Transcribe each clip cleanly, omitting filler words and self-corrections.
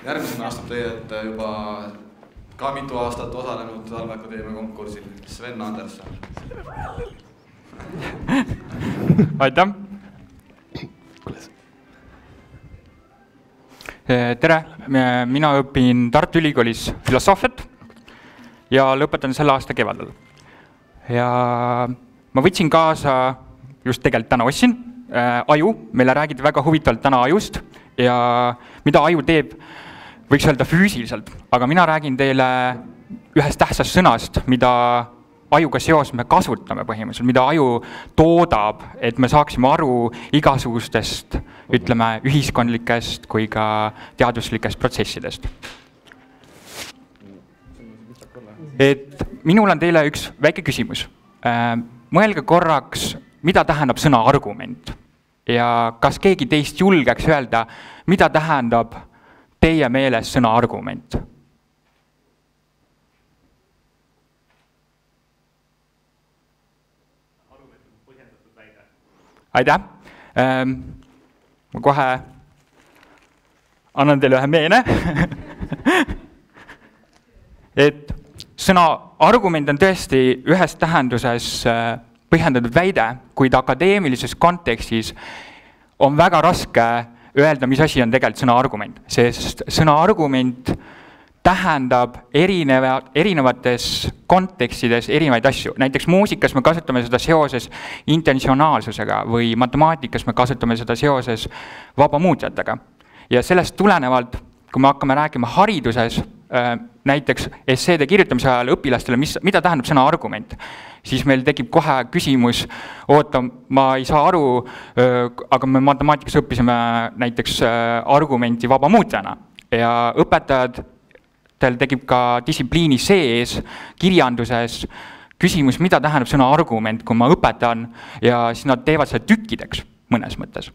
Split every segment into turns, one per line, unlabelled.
Järgmisena astub teie ette juba ka mitu aastat osalenud Talveakadeemia konkursil Sven Anderson.
Aitäh! Tere! Mina õpin Tartu Ülikoolis filosoofiat ja lõpetan selle aasta kevadel. Ja ma võtsin kaasa, just tegelikult täna ostsin, aju. Meile räägiti väga huvitavalt täna ajust ja mida aju teeb, võiks öelda füüsiliselt, aga mina räägin teile ühest tähtsast sõnast, mida ajuga seos me kasutame põhimõtteliselt, mida aju toodab, et me saaksime aru igasugustest, ütleme, ühiskondlikest kui ka teaduslikest protsessidest. Et minul on teile üks väike küsimus. Mõelge korraks, mida tähendab sõna argument ja kas keegi teist julgeks öelda, mida tähendab teie meeles sõna argument? Aitäh! Ma kohe annan teile ühe meene. Et sõna argument on tõesti ühes tähenduses põhjendatud väide, kuid akadeemilises kontekstis on väga raske öelda, mis asi on tegelikult sõna argument, sest sõna argument tähendab erinevates kontekstides erinevaid asju. Näiteks muusikas me kasutame seda seoses intentsionaalsusega või matemaatikas me kasutame seda seoses vabamuutjatega. Ja sellest tulenevalt, kui me hakkame rääkima hariduses, näiteks esseede kirjutamise ajal õpilastele, mida tähendab sõna argument, siis meil tekib kohe küsimus, oota, ma ei saa aru, aga me matemaatikas õppisime näiteks argumenti vabamuutjana ja õpetajatel tekib ka distsipliini sees, kirjanduses küsimus, mida tähendab sõna argument, kui ma õpetan ja siis nad teevad seda tükkideks mõnes mõttes.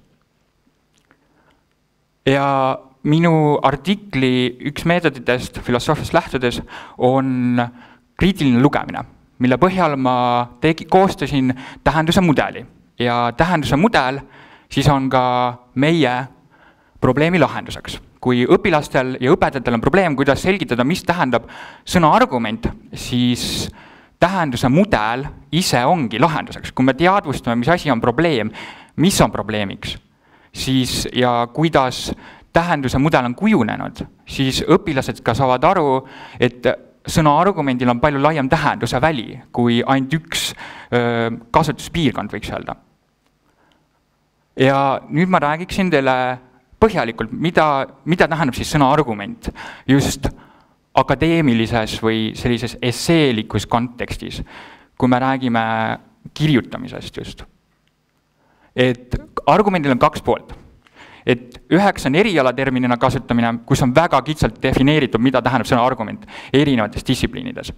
Ja minu artikli üks meetoditest filosoofiast lähtudes on kriitiline lugemine, mille põhjal ma koostasin tähenduse mudeli. Ja tähenduse mudel siis on ka meie probleemi lahenduseks. Kui õpilastel ja õpetajatel on probleem, kuidas selgitada, mis tähendab sõna argument, siis tähenduse mudel ise ongi lahenduseks. Kui me teadvustame, mis asi on probleem, mis on probleemiks, siis ja kuidas tähenduse mudel on kujunenud, siis õpilased ka saavad aru, et sõna argumendil on palju laiem tähenduse väli, kui ainult üks kasutuspiirkond võiks öelda. Ja nüüd ma räägiksin teile põhjalikult, mida tähendab siis sõna argument just akadeemilises või sellises esseelikus kontekstis, kui me räägime kirjutamisest just. Et argumendil on kaks poolt. Et üheks on erialaterminina kasutamine, kus on väga kitsalt defineeritud, mida tähendab sõna argument erinevates distsipliinides.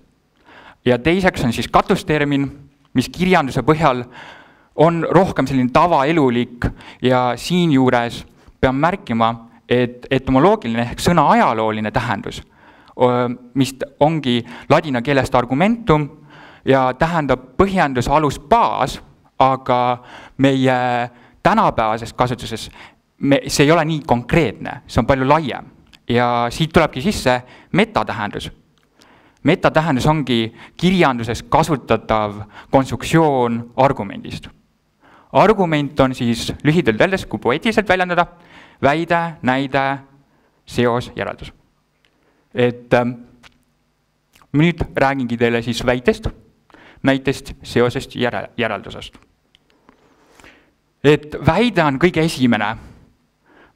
Ja teiseks on siis katustermin, mis kirjanduse põhjal on rohkem selline tavaelulik ja siin juures pean märkima, et etymoloogiline ehk sõna ajalooline tähendus, mis ongi ladina keelest argumentum ja tähendab põhjenduse alus baas, aga meie tänapäevases kasutuses see ei ole nii konkreetne, see on palju laiem. Ja siit tulebki sisse metatähendus. Metatähendus ongi kirjanduses kasutatav konstruktsioon argumendist. Argument on siis lühidalt öeldes, kui poeetiliselt väljendada, väide, näide, seos, järeldus. Et nüüd räägingi teile siis väitest, näitest, seosest, järeldusest. Et väide on kõige esimene,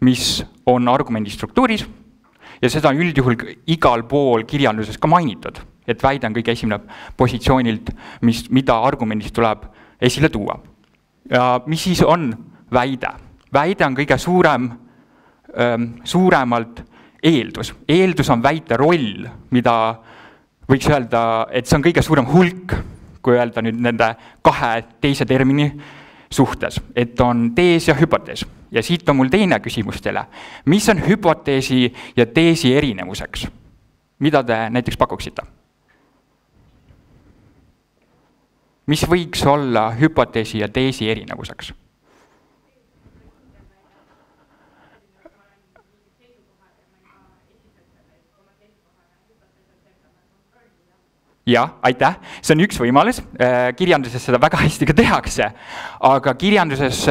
mis on argumendi struktuuris ja seda on üldjuhul igal pool kirjanduses ka mainitud, et väide on kõige esimene positsioonilt, mida argumendist tuleb esile tuua. Ja mis siis on väide? Väide on kõige suuremalt eeldus. Eeldus on väite roll, mida võiks öelda, et see on kõige suurem hulk, kui öelda nüüd nende kahe teise termini suhtes, et on tees ja hüpotees. Ja siit on mul teine küsimus teile. Mis on hüpoteesi ja teesi erinevuseks? Mida te näiteks pakuksite? Mis võiks olla hüpoteesi ja teesi erinevuseks? jah, aitäh, see on üks võimalus, kirjanduses seda väga hästi ka tehakse, aga kirjanduses,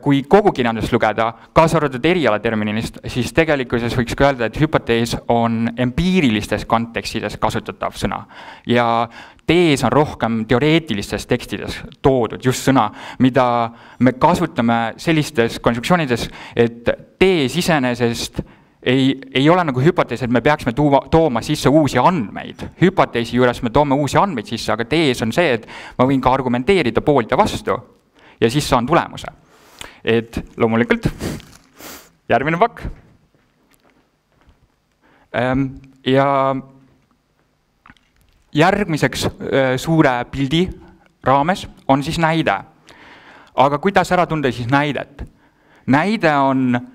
kui kogu kirjandust lugeda, kaasa arvatud erialaterminist, siis tegelikkuses võiks ka öelda, et hüpotees on empiirilistes kontekstides kasutatav sõna ja tees on rohkem teoreetilistes tekstides toodud just sõna, mida me kasutame sellistes konstruktsioonides, et tees iseenesest ei ole nagu hüpotees, et me peaksime tooma sisse uusi andmeid. Hüpoteesi juures me toome uusi andmeid sisse, aga tees on see, et ma võin ka argumenteerida poolt ja vastu ja siis saan tulemuse. Et loomulikult järgmine pakk. Ja järgmiseks suure pildi raames on siis näide. Aga kuidas ära tunda siis näidet? Näide on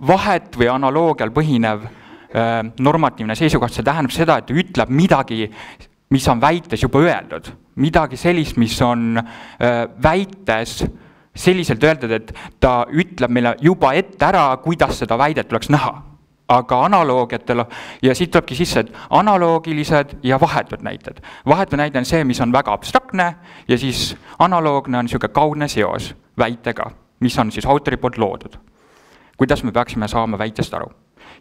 vahet või analoogial põhinev normatiivne seisukoht, see tähendab seda, et ütleb midagi, mis on väites juba öeldud. Midagi sellist, mis on väites selliselt öeldud, et ta ütleb meile juba ette ära, kuidas seda väidet tuleks näha. Aga analoogiatel, ja siit tulebki sisse, et analoogilised ja vahetud näited. Vahetu näide on see, mis on väga abstraktne ja siis analoogne on niisugune kaudne seos väitega, mis on siis autori poolt loodud. Kuidas me peaksime saama väitest aru.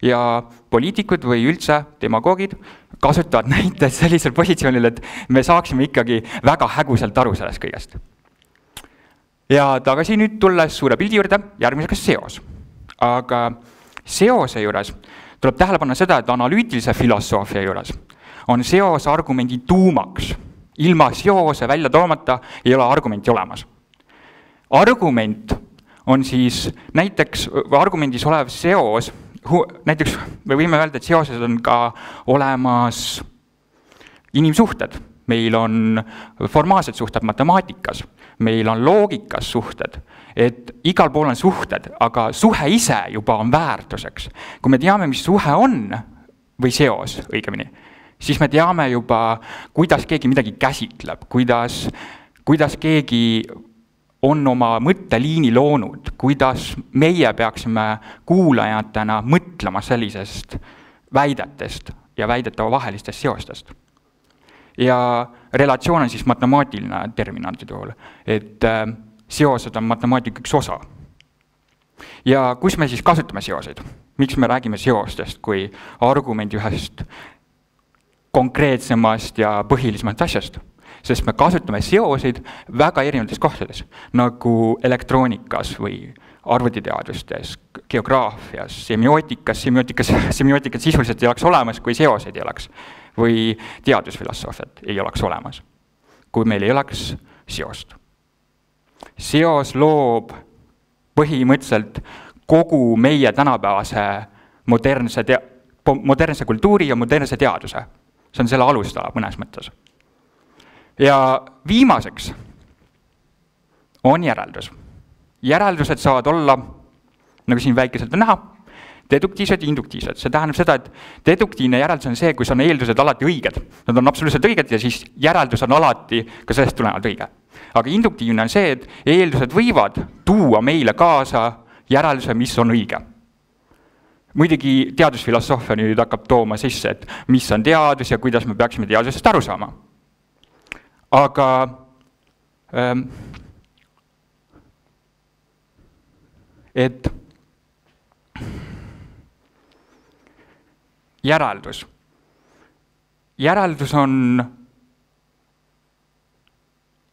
Ja poliitikud või üldse demagoogid kasutavad näiteid sellisel positsioonil, et me saaksime ikkagi väga häguselt aru sellest kõigest. Ja tagasi nüüd tulles suure pildi juurde, järgmiseks seos. Aga seose juures tuleb tähele panna seda, et analüütilise filosoofia juures on seos argumendi tuumaks. Ilma seose välja toomata ei ole argumenti olemas. Argument on siis näiteks argumendis olev seos, näiteks me võime öelda, et seoses on ka olemas inimsuhted. Meil on formaalsed suhted matemaatikas, meil on loogikas suhted, et igal pool on suhted, aga suhe ise juba on väärtuseks. Kui me teame, mis suhe on, või seos õigemini, siis me teame juba, kuidas keegi midagi käsitleb, kuidas keegi on oma mõtteliini loonud, kuidas meie peaksime kuulajatena mõtlema sellisest väidetest ja väidetava vahelistest seostest. Ja relatsioon on siis matemaatiline termin antud juhul, et seosed on matemaatika üks osa. Ja kus me siis kasutame seoseid? Miks me räägime seostest kui argumendi ühest konkreetsemast ja põhilisemast asjast? Sest me kasutame seoseid väga erinevates kohtades, nagu elektroonikas või arvutiteadustes, geograafias, semiootikas sisuliselt ei oleks olemas, kui seoseid ei oleks, või teadusfilosoofiat ei oleks olemas, kui meil ei oleks seost. Seos loob põhimõtteliselt kogu meie tänapäevase modernse kultuuri ja modernse teaduse. See on selle alustala mõnes mõttes. Ja viimaseks on järeldus. Järeldused saavad olla, nagu siin väikeselt on näha, deduktiivsed ja induktiivsed. See tähendab seda, et deduktiivne järeldus on see, kus on eeldused alati õiged. Nad on absoluutselt õiged ja siis järeldus on alati ka sellest tulenevalt õige. Aga induktiivne on see, et eeldused võivad tuua meile kaasa järelduse, mis on õige. Muidugi teadusfilosoofia nüüd hakkab tooma sisse, et mis on teadus ja kuidas me peaksime teadusest aru saama. Aga et järeldus. Järeldus on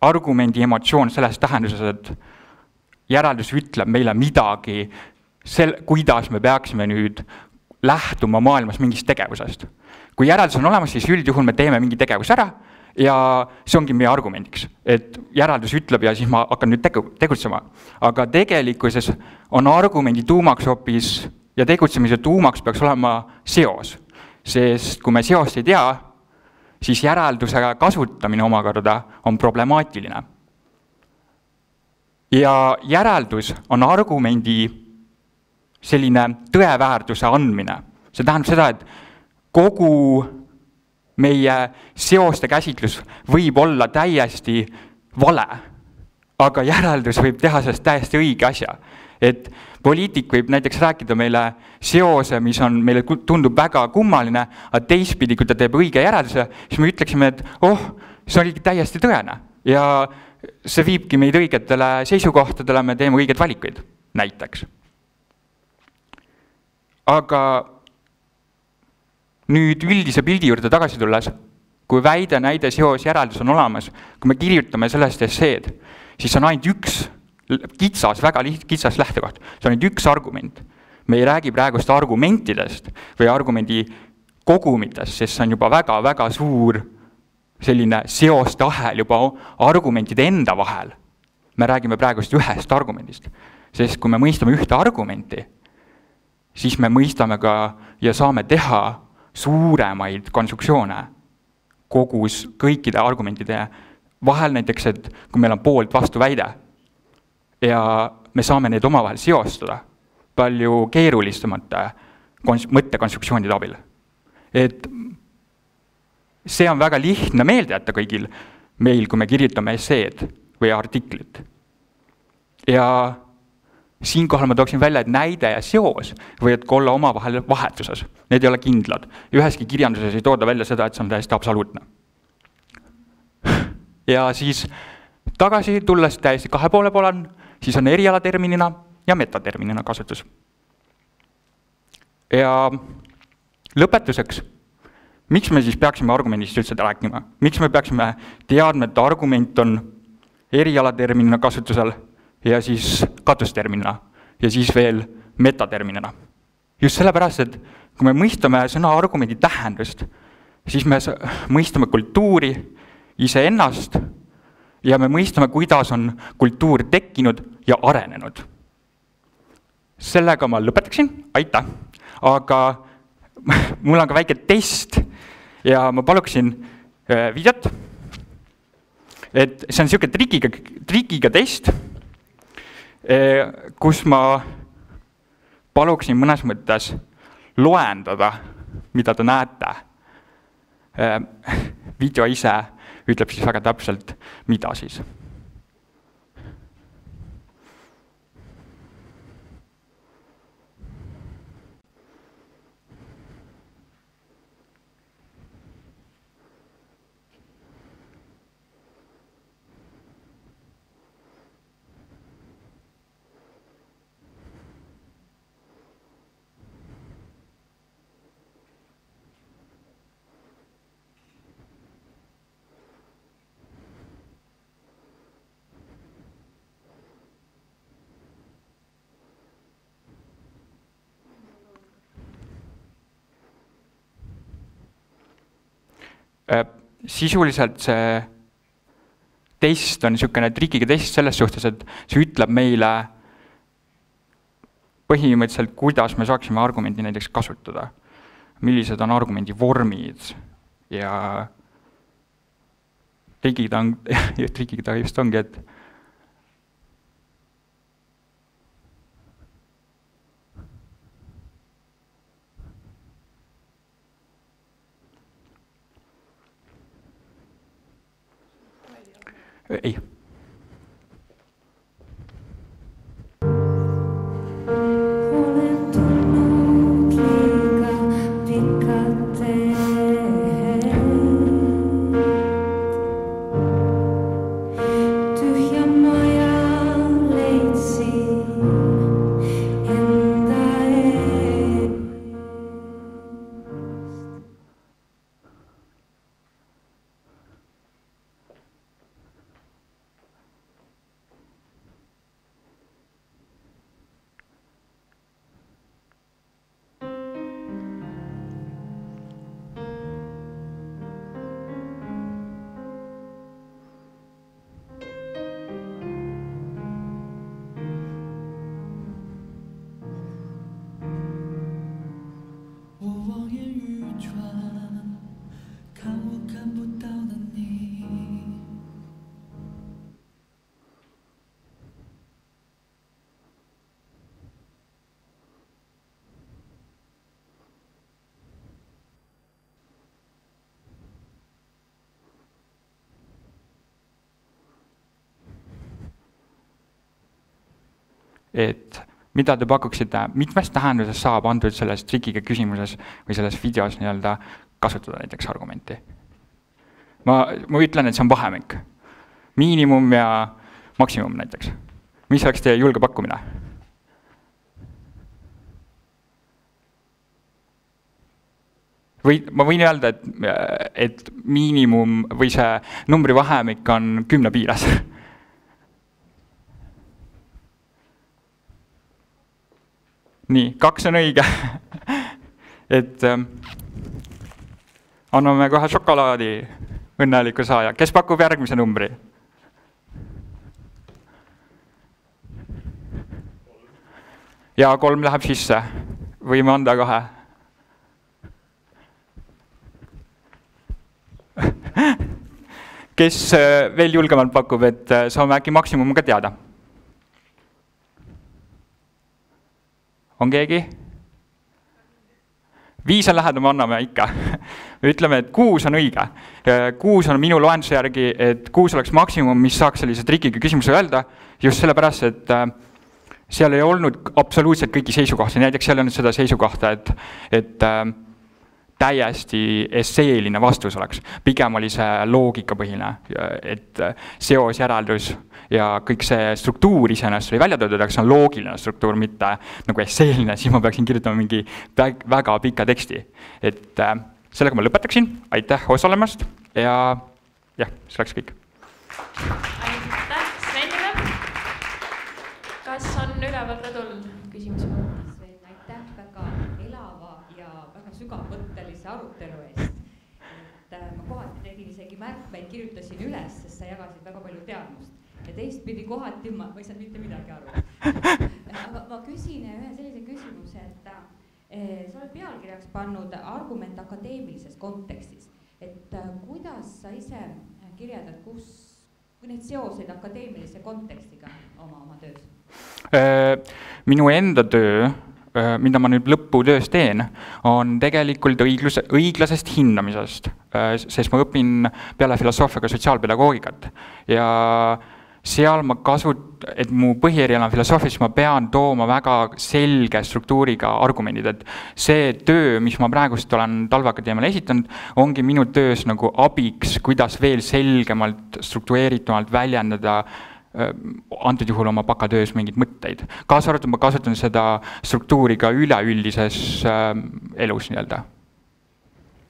argumendi emotsioon selles tähenduses, et järeldus ütleb meile midagi, kuidas me peaksime nüüd lähtuma maailmas mingist tegevusest. Kui järeldus on olemas, siis üldjuhul me teeme mingi tegevus ära ja see ongi meie argumendiks, et järeldus ütleb ja siis ma hakkan nüüd tegutsema. Aga tegelikkuses on argumendi tuumaks hoopis ja tegutsemise tuumaks peaks olema seos, sest kui me seost ei tea, siis järelduse kasutamine omakorda on problemaatiline. Ja järeldus on argumendi selline tõeväärtuse andmine. See tähendab seda, et kogu meie seoste käsitlus võib olla täiesti vale, aga järeldus võib teha sellest täiesti õige asja. Et poliitik võib näiteks rääkida meile seose, mis on meile tundub väga kummaline, aga teistpidi, kui ta teeb õige järelduse, siis me ütleksime, et see oligi täiesti tõene. Ja see viibki meid õigetele seisukohtadele, me teeme õigeid valikuid, näiteks. Aga nüüd üldise pildi juurde tagasi tulles, kui väide, näide, seos, järeldus on olemas, kui me kirjutame sellest esseed, siis on ainult üks kitsas, väga kitsas lähtekoht. See on ainult üks argument. Me ei räägi praegust argumentidest või argumendi kogumitest, sest see on juba väga suur selline seoste ahel juba argumentide enda vahel. Me räägime praegust ühest argumendist, sest kui me mõistame ühte argumenti, siis me mõistame ka ja saame teha suuremaid konstruktsioone kogus kõikide argumentide vahel, näiteks, et kui meil on poolt vastu väide ja me saame neid omavahel seostada palju keerulisemate mõttekonstruktsioonide abil. Et see on väga lihtne meelde jätta kõigil meil, kui me kirjutame esseed või artiklit. Ja siinkohal ma tooksin välja, et näide ja seos võivad olla omavahel vahetuses. Need ei ole kindlad. Üheski kirjanduses ei tooda välja seda, et see on täiesti absoluutne. Ja siis tagasi tulles täiesti kahe poole on, siis on erialaterminina ja metaterminina kasutus. Ja lõpetuseks, miks me siis peaksime argumendist üldse rääkima? Miks me peaksime teadma, et argument on erialaterminina kasutusel ja siis katusterminina ja siis veel metaterminina? Just sellepärast, et kui me mõistame sõna argumendi tähendust, siis me mõistame kultuuri iseennast ja me mõistame, kuidas on kultuur tekkinud ja arenenud. Sellega ma lõpetaksin, aitäh, aga mul on ka väike test ja ma paluksin videot, et see on selline trikiga test, kus ma paluksin mõnes mõttes loendada, mida te näete. Video ise ütleb siis väga täpselt, mida siis. Sisuliselt see test on niisugune trikiga test selles suhtes, et see ütleb meile põhimõtteliselt, kuidas me saaksime argumendi näiteks kasutada, millised on argumendi vormid ja trikiga just ongi, et ei. Et mida te pakuksite, mitmes tähenduses saab antud selles trikiga küsimuses või selles videos nii-öelda kasutada näiteks argumenti? Ma ütlen, et see on vahemik. Miinimum ja maksimum näiteks. Mis oleks teie julge pakkumine? Ma võin öelda, et miinimum või see numbri vahemik on 10 piires. Nii, 2 on õige. Et anname kohe šokolaadi õnneliku saaja. Kes pakub järgmise numbri? Ja 3 läheb sisse. Võime anda kohe. Kes veel julgemalt pakub, et saame äkki maksimum ka teada? On keegi? 5 on lähedal, me anname ikka. Ütleme, et 6 on õige. 6 on minu loenduse järgi, et 6 oleks maksimum, mis saaks sellise trikiga küsimuse öelda, just sellepärast, et seal ei olnud absoluutselt kõiki seisukohti. Näiteks seal ei olnud seda seisukohta, et täiesti esseeline vastus oleks. Pigem oli see loogikapõhine, et seos, järeldus ja kõik see struktuur iseenesest oli välja toodud, aga see on loogiline struktuur, mitte nagu esseeline, siis ma peaksin kirjutama mingi väga pika teksti. Et sellega ma lõpetaksin, aitäh osalemast ja see oleks kõik.
Aitäh Svenile. Kas on üleval rõdul küsimusi?
Sven, aitäh väga elava ja väga sügavmõttelise arutelu eest. Ma kohati tegin isegi märkmeid, kirjutasin üles, sest sa jagasid väga palju teadmust. Ja teistpidi kohati ma ei saanud mitte midagi aru. Aga ma küsin ühe sellise küsimuse, et sa oled pealkirjaks pannud argument akadeemilises kontekstis. Et kuidas sa ise kirjeldad, kus neid seoseid akadeemilise kontekstiga oma töös?
Minu enda töö, mida ma nüüd lõputöös teen, on tegelikult õiglasest hindamisest, sest ma õpin peale filosoofiaga sotsiaalpedagoogikat ja seal ma et mu põhieriala on filosoofia, siis ma pean tooma väga selge struktuuriga argumendid, et see töö, mis ma praegust olen Talveakadeemiale esitanud, ongi minu töös nagu abiks, kuidas veel selgemalt, struktureeritumalt väljendada antud juhul oma bakatöös mingeid mõtteid. Kaasa arvatud ma kasutan seda struktuuri ka üleüldises elus nii-öelda.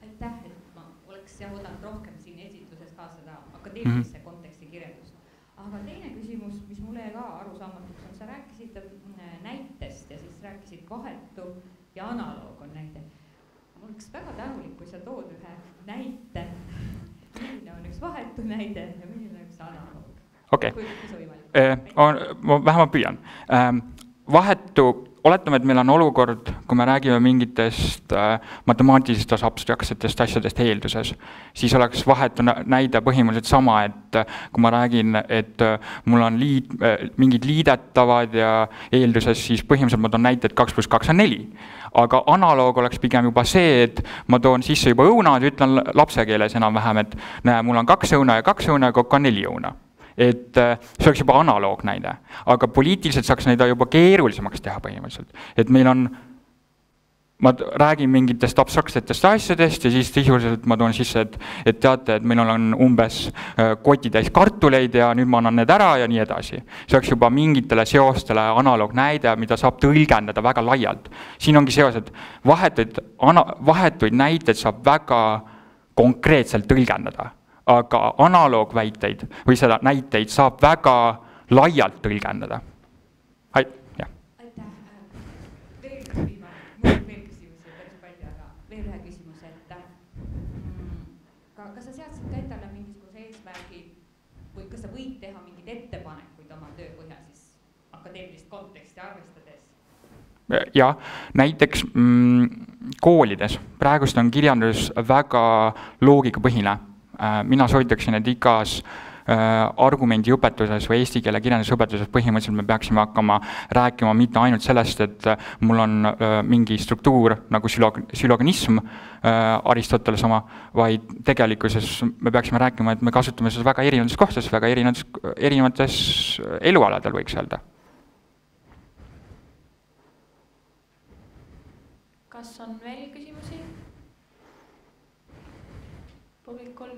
Aitäh, et ma oleks oodanud rohkem siin esitluses ka seda akadeemilise konteksti kirjeldust. Aga teine küsimus, mis mulle ka arusaamatuks on, sa rääkisid näitest ja siis rääkisid vahetu ja analoog on näite. Ma oleks väga tänulik, kui sa tood ühe näite, milline on üks vahetu näide ja milline on üks analoog.
Okei, ma vähemalt püüan. Vahetu, oletame, et meil on olukord, kui me räägime mingitest matemaatilistest abstraktsetest asjadest eelduses, siis oleks vahetu näide põhimõtteliselt sama, et kui ma räägin, et mul on mingid liidetavad ja eelduses, siis põhimõtteliselt ma toon näite, et 2 + 2 on 4. Aga analoog oleks pigem juba see, et ma toon sisse juba õunad, ütlen lapse keeles enam-vähem, et näe, mul on 2 õuna ja 2 õuna ja kokku on 4 õuna. Et see oleks juba analoog näide, aga poliitiliselt saaks näida juba keerulisemaks teha põhimõtteliselt. Et meil on, ma räägin mingitest abstraktsetest asjadest ja siis sisuliselt ma toon sisse, et teate, et meil on umbes kotitäis kartuleid ja nüüd ma annan need ära ja nii edasi. See oleks juba mingitele seostele analoog näide, mida saab tõlgendada väga laialt. Siin ongi seos, et vahetuid näiteid saab väga konkreetselt tõlgendada. Aga analoogväiteid või seda näiteid saab väga laialt tõlgendada.
Aitäh. Veel üks viimane, mul on veel küsimusi päris palju, aga veel ühe küsimuse, et kas sa seadsid ka endale mingisuguse eesmärgi või kas sa võid teha mingeid ettepanekuid oma töö põhjal siis akadeemilist konteksti arvestades?
Ja näiteks koolides praegust on kirjandus väga loogikapõhine. Mina soovitaksin, et igas argumendiõpetuses või eesti keele kirjandusõpetuses põhimõtteliselt me peaksime hakkama rääkima mitte ainult sellest, et mul on mingi struktuur nagu süloganism, Aristoteles oma, vaid tegelikkuses me peaksime rääkima, et me kasutame seda väga erinevates kohtades, väga erinevates elualadel võiks öelda.
kas on veel küsimusi publikul?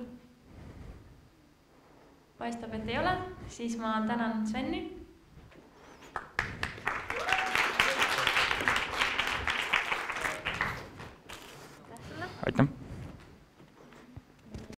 Paistab, et ei ole, siis ma tänan Sveni.
Aitäh!